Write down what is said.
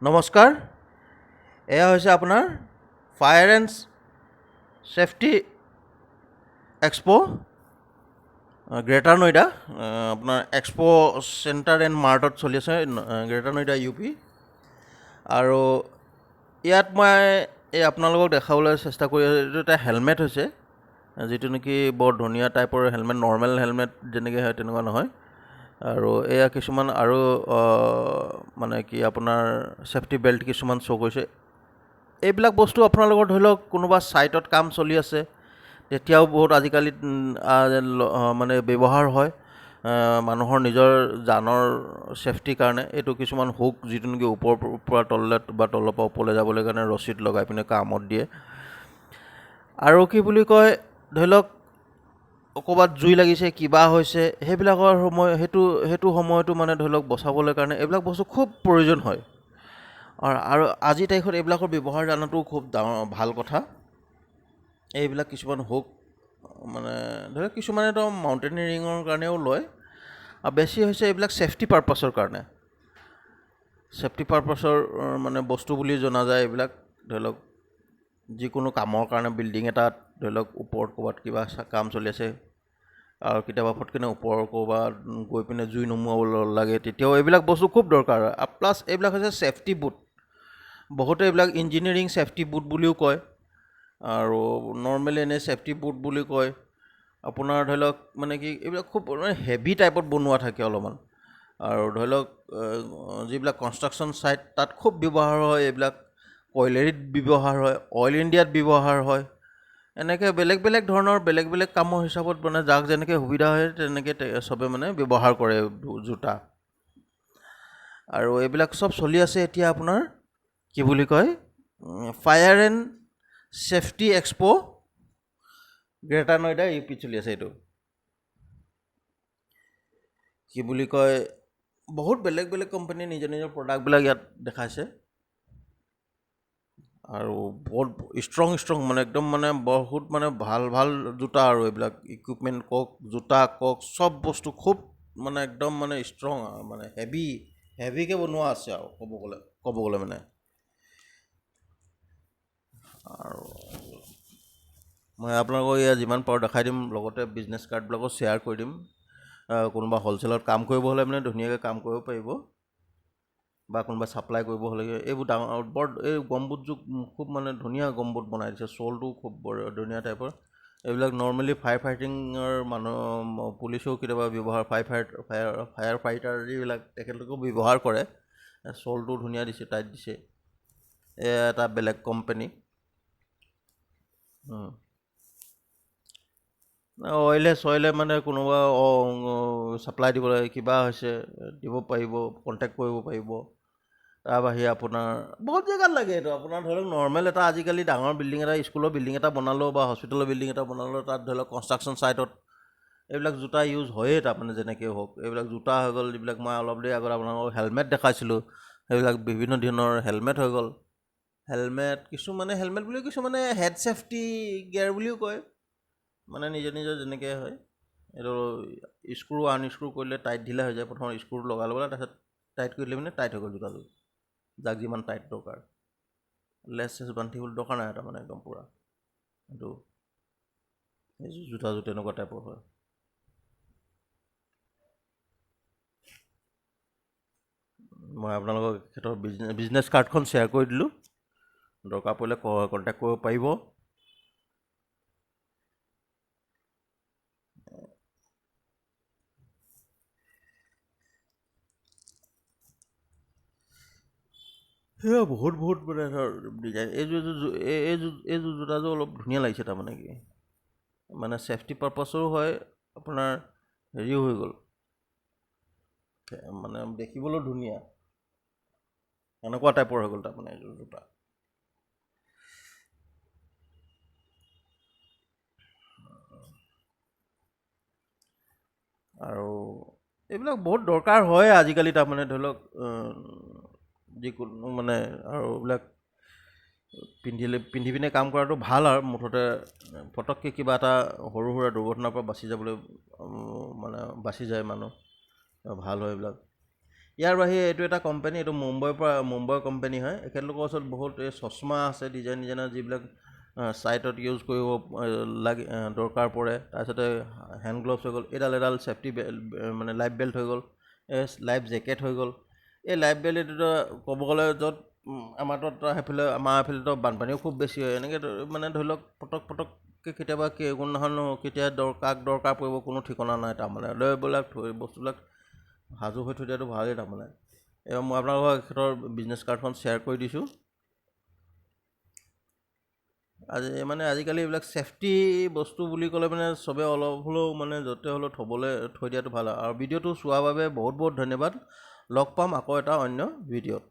নমস্কাৰ, এয়া হৈছে আপোনাৰ fire and safety expo' Greater Noida. আপোনাৰ এক্সপ' চেণ্টাৰ এণ্ড মাৰ্টত চলি আছে গ্ৰেটাৰ নয়ডা UP। আৰু ইয়াত মই এই আপোনালোকক দেখাবলৈ চেষ্টা কৰি আছোঁ, এইটো এটা হেলমেট হৈছে, যিটো নেকি বৰ ধুনীয়া টাইপৰ হেলমেট, নৰ্মেল হেলমেট যেনেকৈ হয় তেনেকুৱা নহয়। আৰু এয়া কিছুমান আৰু মানে কি আপোনাৰ ছেফটি বেল্ট কিছুমান শ্ব' কৰিছে। এইবিলাক বস্তু আপোনালোকৰ ধৰি লওক কোনোবা ছাইটত কাম চলি আছে, তেতিয়াও বহুত আজিকালি মানে ব্যৱহাৰ হয় মানুহৰ নিজৰ জানৰ ছেফটিৰ কাৰণে। এইটো কিছুমান হুক, যিটো নেকি ওপৰৰ পৰা তললৈ বা তলৰ পৰা ওপৰলৈ যাবলৈ কাৰণে ৰছীত লগাই পিনে কামত দিয়ে। আৰু কি বুলি কয়, ধৰি লওক ক'ৰবাত জুই লাগিছে, কিবা হৈছে, সেইবিলাকৰ সেইটো সময়তো মানে ধৰি লওক বচাবলৈ কাৰণে এইবিলাক বস্তু খুব প্ৰয়োজন হয়। আৰু আজিৰ তাৰিখত এইবিলাকৰ ব্যৱহাৰ জানাটোও খুব ডাঙৰ ভাল কথা। এইবিলাক কিছুমান হুক মানে ধৰি লওক কিছুমানেতো মাউণ্টেইনিৰিঙৰ কাৰণেও লয়, আৰু বেছি হৈছে এইবিলাক ছেফটি পাৰপাছৰ কাৰণে। ছেফটি পাৰপাছৰ মানে বস্তু বুলি জনা যায় এইবিলাক। ধৰি লওক যিকোনো কামৰ কাৰণে, বিল্ডিং এটাত ধৰি লওক ওপৰত ক'ৰবাত কিবা কাম চলি আছে আৰু কেতিয়াবা ফটকেনে ওপৰৰ ক'ৰবাত গৈ পিনে জুই নুমুৱাব লাগে, তেতিয়াও এইবিলাক বস্তু খুব দৰকাৰ হয়। প্লাছ এইবিলাক হৈছে ছেফটি বুট। বহুতে এইবিলাক ইঞ্জিনিয়াৰিং ছেফটি বুট বুলিও কয়, আৰু নৰ্মেলি এনেই ছেফটি বুট বুলি কয়। আপোনাৰ ধৰি লওক মানে কি এইবিলাক খুব হেভি টাইপত বনোৱা থাকে অলপমান। আৰু ধৰি লওক যিবিলাক কনষ্ট্ৰাকশ্যন ছাইট, তাত খুব ব্যৱহাৰ হয় এইবিলাক। কইলেৰীত ব্যৱহাৰ হয়, অইল ইণ্ডিয়াত ব্যৱহাৰ হয়। এনেকৈ বেলেগ বেলেগ ধৰণৰ বেলেগ বেলেগ কামৰ হিচাপত মানে যাক যেনেকৈ সুবিধা হয় তেনেকৈ চবে মানে ব্যৱহাৰ কৰে জোতা। আৰু এইবিলাক চব চলি আছে এতিয়া আপোনাৰ কি বুলি কয়, fire and safety expo' Greater Noida UP চলি আছে। এইটো কি বুলি কয়, বহুত বেলেগ বেলেগ কোম্পানীয়ে নিজৰ নিজৰ প্ৰডাক্টবিলাক ইয়াত দেখাইছে। আৰু বহুত ষ্ট্ৰং মানে একদম মানে বহুত মানে ভাল ভাল জোতা। আৰু এইবিলাক ইকুইপমেণ্ট কওক, জোতা কওক, চব বস্তু খুব মানে একদম মানে ষ্ট্ৰং আৰু মানে হেভিকৈ বনোৱা আছে আৰু ক'ব গ'লে মানে। আৰু মই আপোনালোকক এয়া যিমান পাৰোঁ দেখাই দিম, লগতে বিজনেছ কাৰ্ডবিলাকো শ্বেয়াৰ কৰি দিম। কোনোবা হ'লচেলত কাম কৰিব হ'লে মানে ধুনীয়াকৈ কাম কৰিব পাৰিব, বা কোনোবা ছাপ্লাই কৰিব হ'লে। এইবোৰ ডাঙৰ বৰ এই গমবুটযোৰ খুব মানে ধুনীয়া গমবুট বনাই দিছে, শ্বলটোও খুব বৰ ধুনীয়া টাইপৰ। এইবিলাক নৰ্মেলি ফায়াৰ ফাইটিঙৰ পুলিচেও কেতিয়াবা ব্যৱহাৰ, ফায়াৰ ফাইটাৰ যিবিলাক তেখেতলোকেও ব্যৱহাৰ কৰে। শ্বলটোও ধুনীয়া দিছে, টাইট দিছে। এয়া এটা বেলেগ কোম্পানী। অইলে মানে কোনোবা ছাপ্লাই দিব লাগে, কিবা হৈছে দিব পাৰিব, কণ্টেক্ট কৰিব পাৰিব। তাৰ বাহিৰে আপোনাৰ বহুত জেগাত লাগে এইটো। আপোনাৰ ধৰি লওক নৰ্মেল এটা আজিকালি ডাঙৰ বিল্ডিং এটা, স্কুলৰ বিল্ডিং এটা বনালেও বা হস্পিটেলৰ বিল্ডিং এটা বনালেও, তাত ধৰি লওক কনষ্ট্ৰাকশ্যন ছাইটত এইবিলাক জোতা ইউজ হয়েই। তাৰমানে যেনেকৈ হওক, এইবিলাক জোতা হৈ গ'ল, যিবিলাক মই অলপ দেৰি আগত আপোনালোকক হেলমেট দেখাইছিলোঁ, সেইবিলাক বিভিন্ন ধৰণৰ হেলমেট হৈ গ'ল। কিছুমানে হেলমেট বুলিও, কিছুমানে হেড ছেফটি গিয়াৰ বুলিও কয়। মানে নিজৰ যেনেকৈ হয়। এইটো স্ক্ৰু আনস্ক্ৰু কৰিলে টাইট ঢিলা হৈ যায়। প্ৰথম স্ক্ৰুটো লগাই ল'ব লাগে, তাৰপিছত টাইট কৰি দিলে মানে টাইট হৈ গ'ল জোতাযোৰ, যাক যিমান টাইট দৰকাৰ। লেছ বান্ধিবলৈ দৰকাৰ নাই তাৰমানে একদম পূৰা। এইটো জোতাযোৰ তেনেকুৱা টাইপৰ হয়। মই আপোনালোকক সিহঁতৰ বিজনেছ কাৰ্ডখন শ্বেয়াৰ কৰি দিলোঁ, দৰকাৰ পৰিলে কণ্টেক্ট কৰিব পাৰিব। সেয়া বহুত মানে ধৰ ডিজাইন। এইযোৰ জোতাযোৰ অলপ ধুনীয়া লাগিছে তাৰমানে কি, মানে ছেফটি পাৰপাছৰো হয়, আপোনাৰ হেৰিও হৈ গ'ল, মানে দেখিবলৈও ধুনীয়া, এনেকুৱা টাইপৰ হৈ গ'ল তাৰমানে এইযোৰ জোতা। আৰু এইবিলাক বহুত দৰকাৰ হয় আজিকালি তাৰমানে ধৰি লওক যিকোনো মানে, আৰু এইবিলাক পিন্ধি পিনে কাম কৰাটো ভাল। আৰু মুঠতে পটককৈ কিবা এটা সৰু সুৰা দুৰ্ঘটনাৰ পৰা বাচি যাবলৈ মানে বাচি যায় মানুহ, ভাল হয় এইবিলাক। ইয়াৰ বাহিৰে এইটো এটা কোম্পানী, এইটো মুম্বাইৰ কোম্পানী হয়। এখেতলোকৰ ওচৰত বহুত এই চশমা আছে ডিজাইনাৰ যিবিলাক ছাইটত ইউজ কৰিব লাগে, দৰকাৰ পৰে। তাৰপিছতে হেণ্ড গ্লভছ হৈ গ'ল, এডাল ছেফটি মানে লাইফ বেল্ট হৈ গ'ল, লাইফ জেকেট হৈ গ'ল। এই লাইফ বেল্ট এইটো ক'ব গ'লে য'ত আমাৰ এইফালেতো বানপানীও খুব বেছি হয়। এনেকৈ মানে ধৰি লওক পটককৈ কেতিয়াবা কোনোদিনাখন কেতিয়া কাক দৰকাৰ পৰিব কোনো ঠিকনা নাই তাৰমানে। এইবিলাক বস্তুবিলাক সাজু হৈ থৈ দিয়াটো ভালেই তাৰমানে। এয়া মই আপোনালোকক এখেতৰ বিজনেছ কাৰ্ডখন শ্বেয়াৰ কৰি দিছোঁ। আজিকালি এইবিলাক ছেফটি বস্তু বুলি ক'লে মানে চবে অলপ হ'লেও মানে য'তে হ'লেও থৈ দিয়াটো ভাল হয়। আৰু ভিডিঅ'টো চোৱাৰ বাবে বহুত বহুত ধন্যবাদ। লগ পাম আকৌ এটা অন্য ভিডিঅ'ত।